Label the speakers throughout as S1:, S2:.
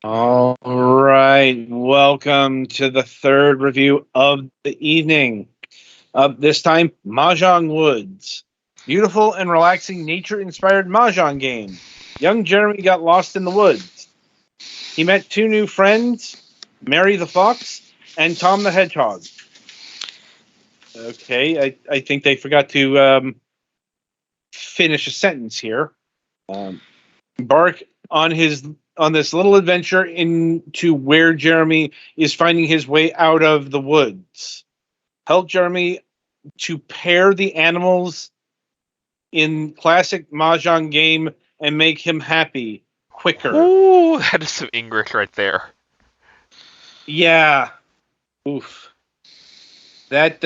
S1: All right, welcome to the third review of the evening. This time, Mahjong Woods. Beautiful and relaxing nature-inspired Mahjong game. Young Jeremy got lost in the woods. He met two new friends, Mary the Fox and Tom the Hedgehog. Okay, I think they forgot to finish a sentence here. Embark on this little adventure into where Jeremy is finding his way out of the woods. Help Jeremy to pair the animals in classic Mahjong game and make him happy quicker.
S2: Ooh, that is some English right there.
S1: Yeah. Oof. That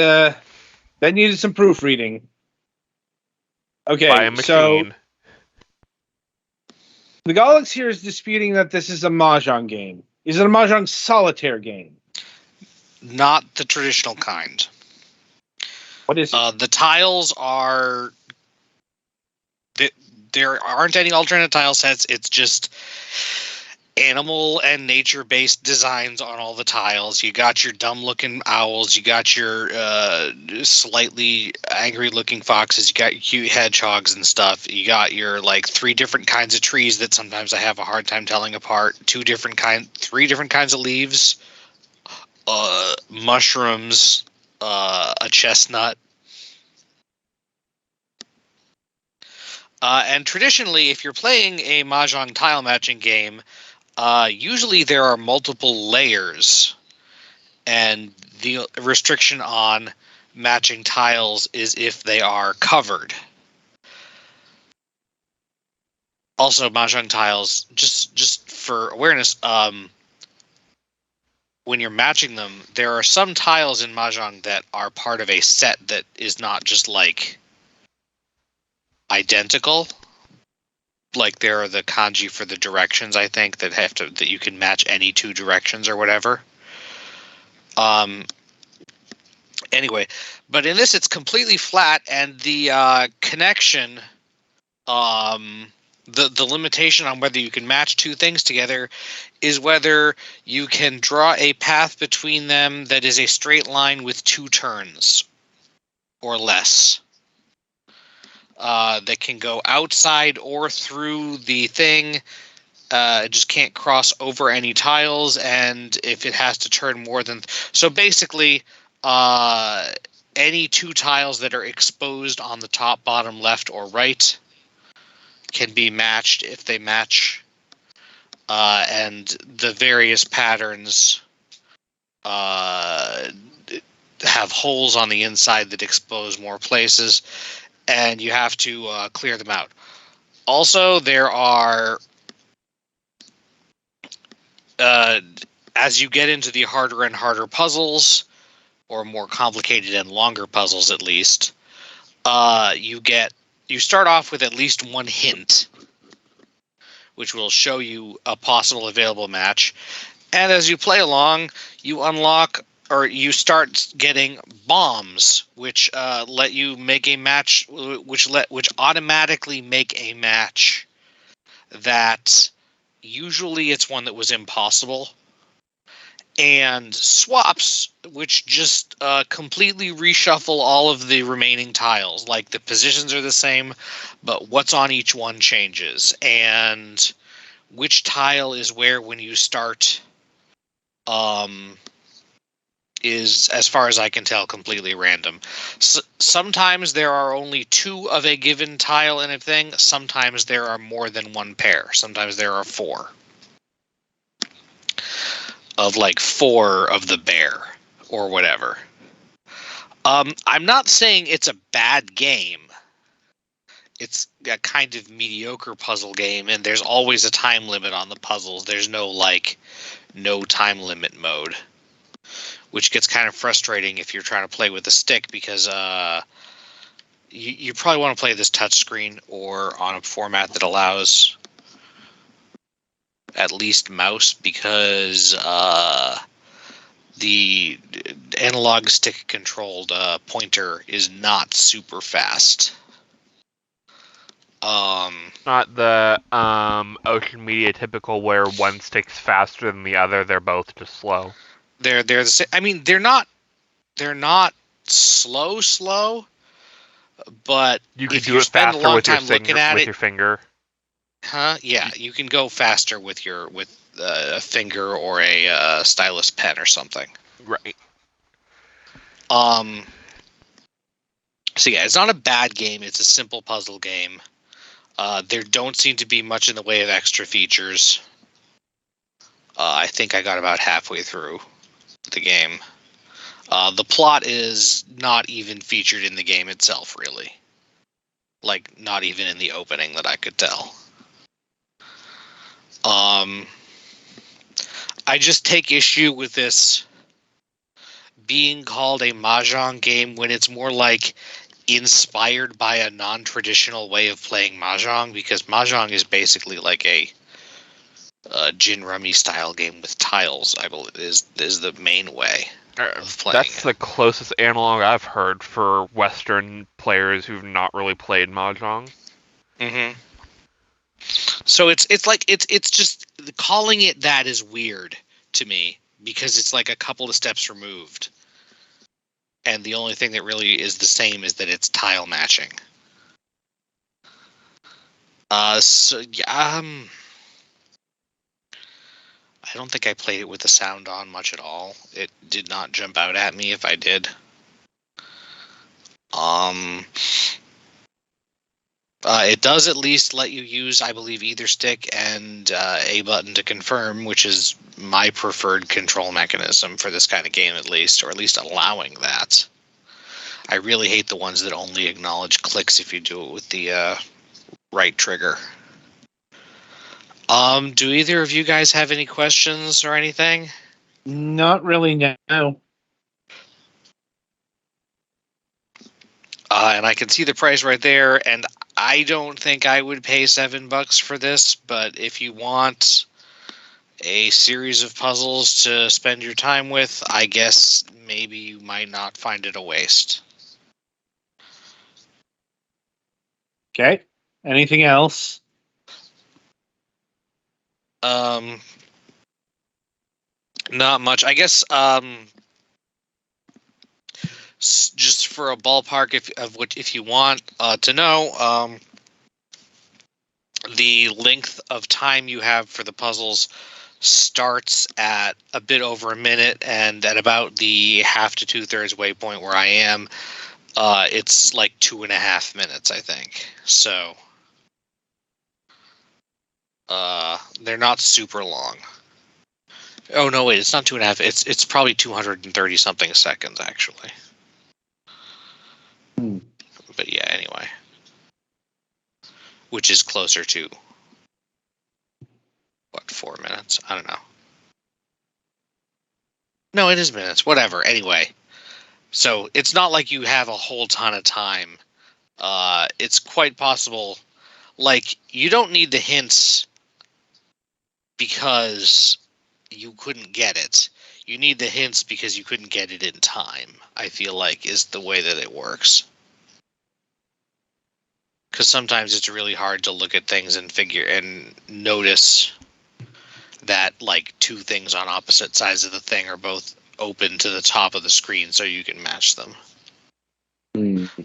S1: needed some proofreading. Okay,
S2: By a machine.
S1: so the Galax here is disputing that this is a Mahjong game. Is it a Mahjong solitaire game?
S3: Not the traditional kind.
S1: What is it?
S3: The tiles are... There aren't any alternate tile sets. It's just animal and nature-based designs on all the tiles. You got your dumb-looking owls. You got your slightly angry-looking foxes. You got your cute hedgehogs and stuff. You got your three different kinds of trees that sometimes I have a hard time telling apart. Three different kinds of leaves. Mushrooms. A chestnut. And traditionally, if you're playing a Mahjong tile matching game, usually there are multiple layers, and the restriction on matching tiles is if they are covered. Also, Mahjong tiles, just for awareness, when you're matching them, there are some tiles in Mahjong that are part of a set that is not just identical. Like there are the kanji for the directions, I think, that you can match any two directions or whatever. Anyway, but in this it's completely flat, and the connection, the limitation on whether you can match two things together is whether you can draw a path between them that is a straight line with two turns or less. That can go outside or through the thing. It just can't cross over any tiles, and if it has to turn more than... So basically, any two tiles that are exposed on the top, bottom, left, or right can be matched if they match. And the various patterns have holes on the inside that expose more places, and you have to clear them out. Also, there are... as you get into the harder and harder puzzles, or more complicated and longer puzzles at least, you start off with at least one hint, which will show you a possible available match. And as you play along, you unlock, or you start getting bombs, which let you make a match, which automatically make a match that usually it's one that was impossible, and swaps, which just completely reshuffle all of the remaining tiles. Like the positions are the same, but what's on each one changes, and which tile is where when you start is, as far as I can tell, completely random. Sometimes there are only two of a given tile in a thing. Sometimes there are more than one pair. Sometimes there are four. Of four of the bear or whatever. I'm not saying it's a bad game. It's a kind of mediocre puzzle game, and there's always a time limit on the puzzles. There's no no time limit mode, which gets kind of frustrating if you're trying to play with a stick, because you probably want to play this touchscreen or on a format that allows at least mouse, because the analog stick controlled pointer is not super fast.
S2: Not the Ocean Media typical where one sticks faster than the other. They're both just slow.
S3: They're the same. I mean, they're not slow, but
S2: You could
S3: if
S2: do
S3: you
S2: it
S3: spend a
S2: faster
S3: long
S2: with your
S3: time looking at it,
S2: your finger.
S3: yeah, you can go faster with a finger or a stylus pen or something.
S2: Right.
S3: So yeah, it's not a bad game. It's a simple puzzle game. There don't seem to be much in the way of extra features. I think I got about halfway through the game. The plot is not even featured in the game itself, really. Like, not even in the opening that I could tell. I just take issue with this being called a Mahjong game when it's more like inspired by a non-traditional way of playing Mahjong, because Mahjong is basically like a gin rummy style game with tiles. I believe is the main way of playing.
S2: That's the closest analog I've heard for Western players who've not really played Mahjong.
S3: Mm-hmm. So it's just calling it that is weird to me, because it's like a couple of steps removed, and the only thing that really is the same is that it's tile matching. So yeah, I don't think I played it with the sound on much at all. It did not jump out at me if I did. It does at least let you use, I believe, either stick and A button to confirm, which is my preferred control mechanism for this kind of game, at least, or at least allowing that. I really hate the ones that only acknowledge clicks if you do it with the right trigger. Do either of you guys have any questions or anything?
S1: Not really, no.
S3: And I can see the price right there, and I don't think I would pay $7 for this, but if you want a series of puzzles to spend your time with, I guess maybe you might not find it a waste.
S1: Okay. Anything else?
S3: Not much. I guess just for a ballpark if you want to know, the length of time you have for the puzzles starts at a bit over a minute, and at about the half to 2/3 waypoint where I am, it's like 2.5 minutes, I think. So they're not super long. Oh no, wait, it's not 2.5. It's probably 230 something seconds actually. But yeah, anyway, which is closer to what, 4 minutes? I don't know. No, it is minutes. Whatever. Anyway, so it's not like you have a whole ton of time. It's quite possible. Like, you don't need the hints because you couldn't get it. You need the hints because you couldn't get it in time, I feel like, is the way that it works. Because sometimes it's really hard to look at things and figure and notice that like two things on opposite sides of the thing are both open to the top of the screen so you can match them.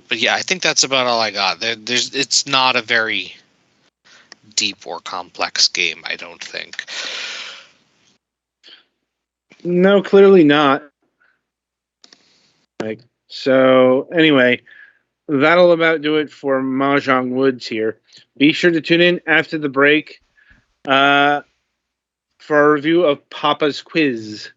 S3: But yeah, I think that's about all I got. It's not a very deep or complex game, I don't think.
S1: No, clearly not. So anyway, that'll about do it for Mahjong Woods here. Be sure to tune in after the break for a review of Papa's Quiz.